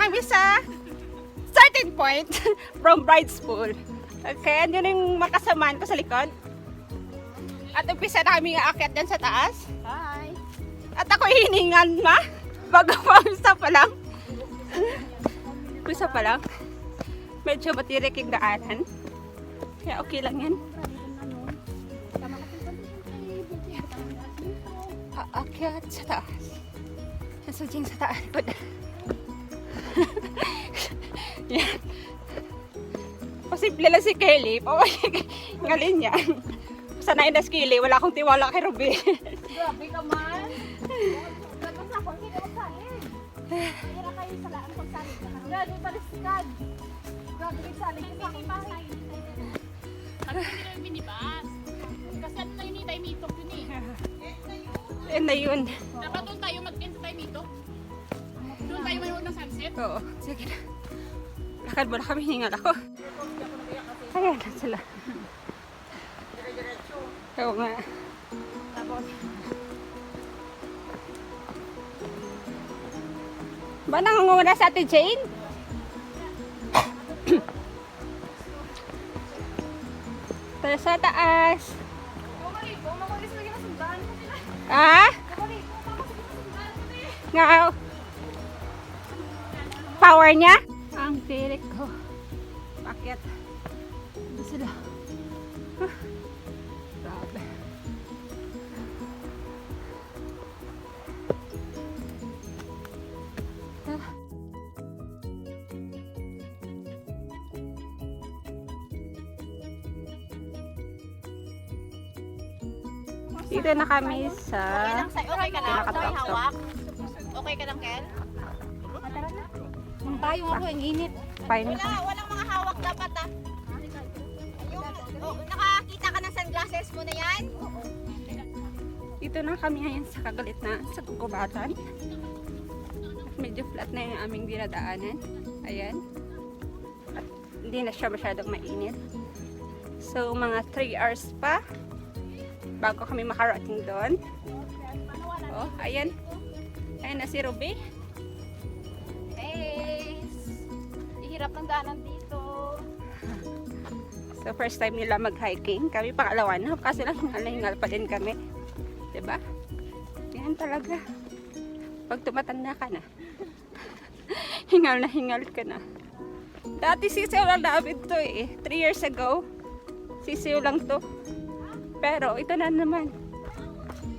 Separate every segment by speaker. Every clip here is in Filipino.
Speaker 1: na kami sa starting point from Bride's Pool. Okay, andun yung makasamaan ko sa likod. At umpisa na kami aakyat dyan sa taas.
Speaker 2: Hi!
Speaker 1: At ako hiningan ma. Bago pa umpisa pa lang. Umpisa pa lang. Medyo matirik yung daanan. Kaya okay lang yan. Aakyat sa taas. Sa Jing sa taas. Yan. Posible lang si Kelly. Ngalin niya. Sanayin na si Kelly. Wala akong tiwala kay Ruby.
Speaker 2: Grabe ka man! Tapos ako, hindi ka magsalit. Hira kayo sa laan pagsalit ka. Grabe baliskad. Grabe kayo salit ka sa akin.
Speaker 3: Kasi hindi namin binibas. Kasi ano na yun eh, tayo mitok yun eh.
Speaker 1: Yan na yun.
Speaker 3: Dapat doon tayo mag-end sa tayo mitok. Doon tayo manood ng sunset.
Speaker 1: Oo. Sige na. Lakad mo na kami. Hingal ako. Ayan na sila. Oo nga. Ba nangunguna sa atin, Jane? Tara sa taas. Ah? Nga. Power niya? Ang tirik ko. Pakyat. Ito sila. Grabe. Dito na kami sa
Speaker 2: Okay ka lang?
Speaker 1: Pinakatok.
Speaker 2: hawak? Okay ka lang, Kel? Ang tayo ako, ang init.
Speaker 1: Fine.
Speaker 2: Walang mga hawak dapat ah. Nakakita ka ng sunglasses mo na yan?
Speaker 1: Dito na kami ngayon sa kagalit na sa kukubatan. At medyo flat na yung aming dinadaanan. Ayan. At hindi na siya masyadong mainit. So mga 3 hours pa bago kami makarating doon. Oh, ayan. Ayan na si Ruby.
Speaker 2: Ihirap ng daanan dito.
Speaker 1: So first time nila mag-hiking. Kami pangalawa na kasi lang hingal pa din kami. 'Di ba? Yan talaga. Pag tumatanda ka na. Hingal ka na. Dati sisiw lang David to eh. 3 years ago. Sisiw lang to. Pero ito na naman.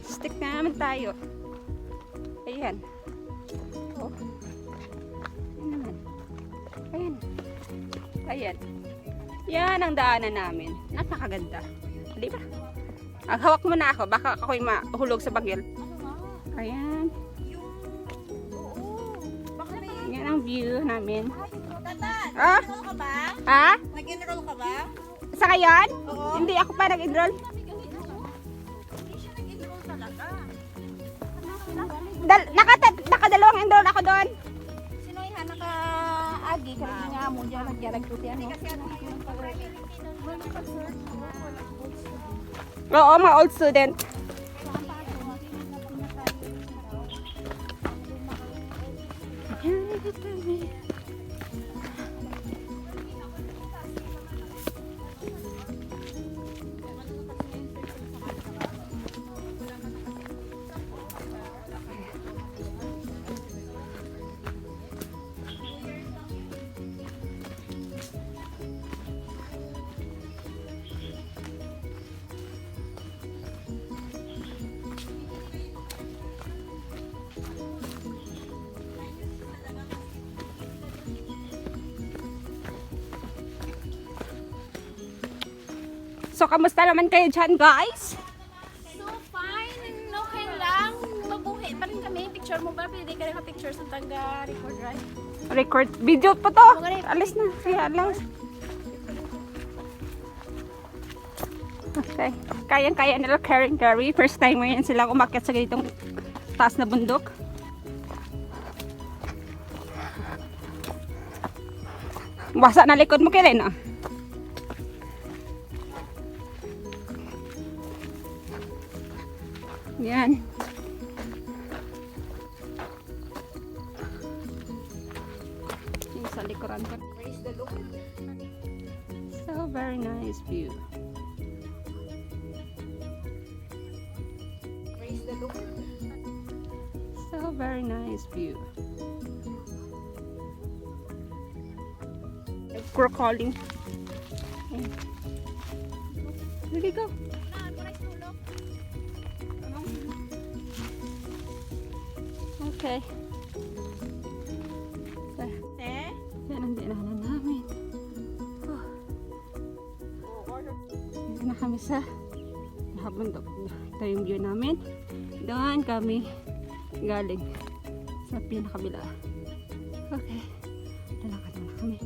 Speaker 1: Stick na naman tayo. Ayan. Oh. Ayan naman. Ayan. Ayan. Yan ang daanan namin. Napakaganda. Di ba? Hawak mo na ako. Baka ako'y mahulog sa bagil. Ayan. Yan ang view namin. Ah?
Speaker 2: Nag-enroll ka ba?
Speaker 1: Ha?
Speaker 2: Nag-enroll ka ba?
Speaker 1: Sa ngayon?
Speaker 2: Oo.
Speaker 1: Hindi ako pa nag-enroll.
Speaker 2: Hindi siya nag-enroll talaga.
Speaker 1: Nakadalawang enroll ako doon.
Speaker 2: Sino yung naka-agi? Kasi nga mo dyan, nag-yarag-tuti ano?
Speaker 1: Oo, mga old student. So, kamusta naman kayo dyan, guys?
Speaker 3: So fine, okay lang. Mabuhay pa rin kami. Picture mo ba? Pwede ka rin ka-picture sa taga-record, right?
Speaker 1: Record. Video po to. Alis na. Kaya alis. Okay. Kayang-kaya nila carry. First time ngayon sila umakyat sa ganitong taas na bundok. Basa na likod mo kailan ah. Yan. likuran ko.
Speaker 2: Praise the Lord.
Speaker 1: So very nice view.
Speaker 2: Praise the Lord.
Speaker 1: So very nice view. We're calling. Ayan. Really go. Okay. So, yan ang dinaanan namin. Oh. Dito na kami sa nakabundok. Ito yung view namin. Doon kami galing sa pinakabila. Okay. Lalakad na kami.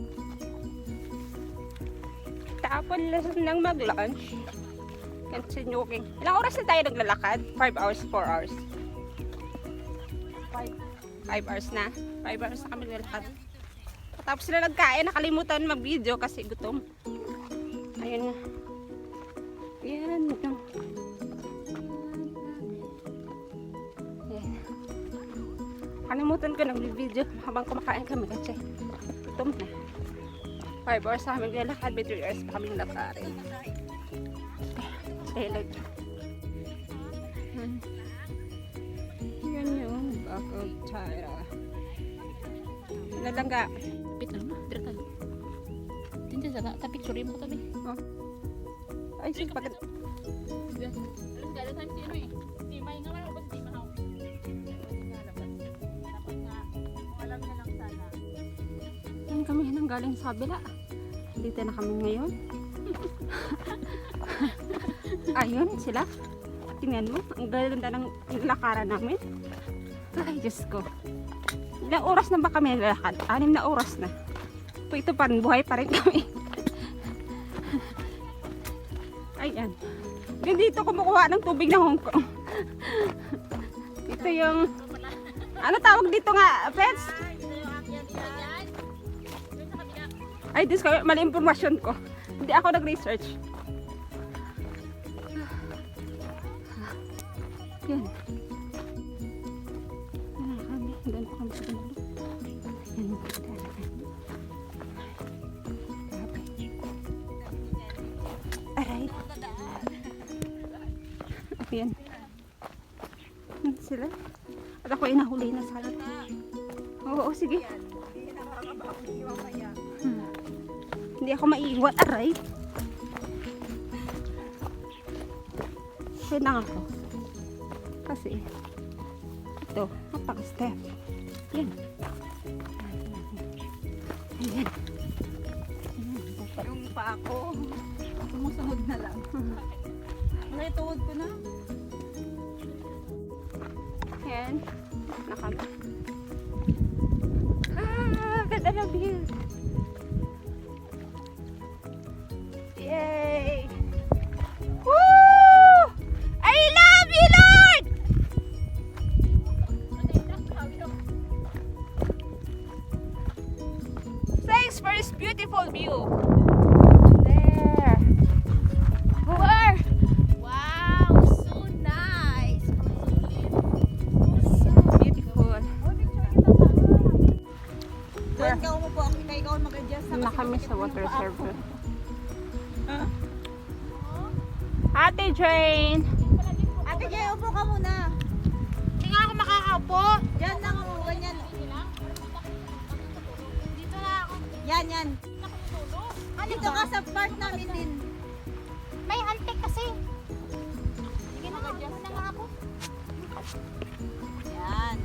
Speaker 1: Tapon lang mag-lunch. Continuing. Ilang oras na tayo naglalakad? 5 hours, 4 hours? 5 hours na. 5 hours na kami naglalakad. Tapos sila nagkain. Nakalimutan mag-video kasi gutom. Ayun na. Ayan. Ayan. Nakalimutan ko nag-video habang kumakain kami kasi gutom na. 5 hours na kami naglalakad. May 3 hours pa kami naglalakad. Hilig. Yan yung back of Tyra. Nalangga.
Speaker 3: Pito na, dito tayo. Tintin sa tapi sorry mo tabi.
Speaker 1: Oh. Ay, sige pagkat.
Speaker 3: Alam ka time sino eh. Di may nga wala ba di mahaw. Dapat nga alam niya lang sana.
Speaker 1: Yan kami nang galing sa kabila. Dito na kami ngayon. Ayun sila. Tingnan mo. Ang ganda ng lakaran namin. Ay, Diyos ko. Ilang oras na ba kami naglalakad? 6 na oras na. Ito pa rin. Buhay pa rin kami. Ayan. Dito kumukuha ng tubig ng Hong Kong. Ito yung... Ano tawag dito nga, Pets? Ay, Diyos ko. Mali impormasyon ko. Hindi ako nag-research. Yan. Yan kami. Doon po kami sa dulo. Yan. Aray. Ayan. Yan sila. At ako ay nahuli na sa akin. Oo, sige. Hindi ako maiiwan. Aray. Kaya na ako. Kasi ito, napaka-step. Yan. Ayan.
Speaker 2: Yung pa ako, sumusunod na lang. Naituod ko na.
Speaker 1: Ayan. Nakami. Ganda na view. Yay! Woo! I love you, Lord! Thanks for this beautiful view. There. Where?
Speaker 3: Wow, so nice.
Speaker 1: So beautiful.
Speaker 2: Doon ka umupo ako, ikaw mag-adjust
Speaker 1: Na kami sa water reservoir. Ate Jane!
Speaker 2: Ate Jay, upo ka muna.
Speaker 3: Hindi nga ako makakaupo.
Speaker 2: Diyan lang, ganyan.
Speaker 3: Dito na ako.
Speaker 2: Yan, yan. Dito ka sa part namin din.
Speaker 3: May antik kasi. Sige na, mag-adjust na nga ako.
Speaker 2: Yan.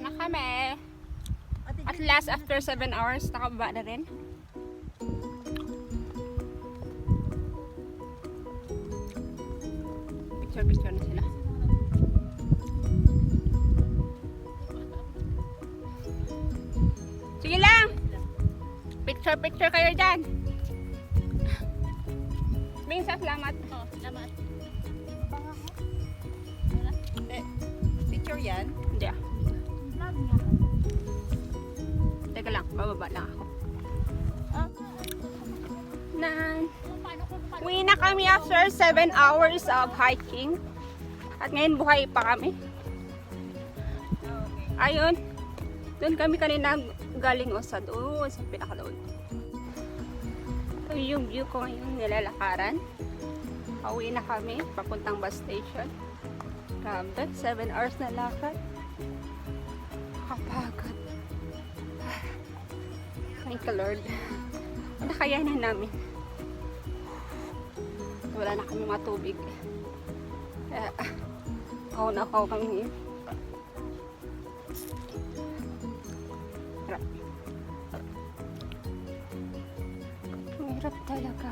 Speaker 1: Na kami.
Speaker 2: Ate
Speaker 1: At last, after 7 hours, nakababa na rin. Picture na sila. Sige lang! Picture kayo dyan. Minsan, salamat.
Speaker 3: Oh, salamat.
Speaker 2: picture yan.
Speaker 1: Hindi ah.
Speaker 3: Vlog niya.
Speaker 1: Teka lang, bababa lang ako. Nan. Uwi na kami after 7 hours of hiking. At ngayon buhay pa kami. Ayun. Doon kami kanina galing o sa doon, sa pinakadoon. Ito yung view ko ngayon, nilalakaran. Pauwi na kami, papuntang bus station. Grabe, 7 hours na lakad. Kapagod. Thank you Lord. Nakayanan namin. Wala na kami matubig. Kaya, ako na ako kami ngayon. Hirap. Ang hirap talaga.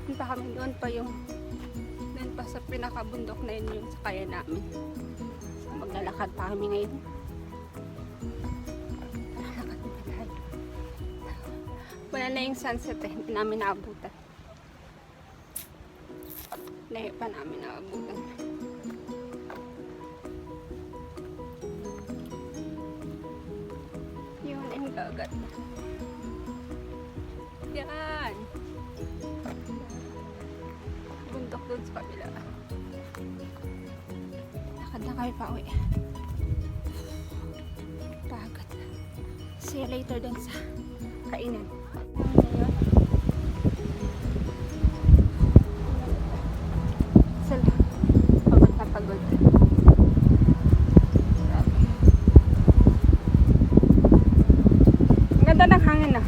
Speaker 1: Punta kami doon pa sa pinakabundok na yun yung sakaya namin. So, maglalakad pa kami ngayon. Lalakad na tayo. Wala na yung sunset eh. Hindi namin naabutan. Layo pa namin naabutan. Yun, ang gagat. Yan. Bundok doon sa kabila. Lakad na kayo pa uwi. Pagod. See you later dun sa kainan. Sala. Pagod na pagod. Ang ganda ng hangin ah.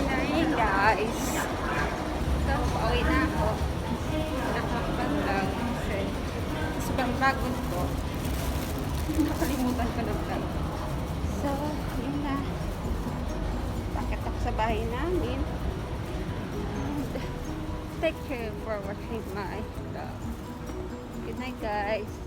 Speaker 1: Hi guys. So, pauwi na ako. Nakapagpag kasi sa pangbagon ko, nakalimutan ko na vlog. So, yun na. Bakit ako sa bahay namin. And take care for watching my vlog. Good night guys.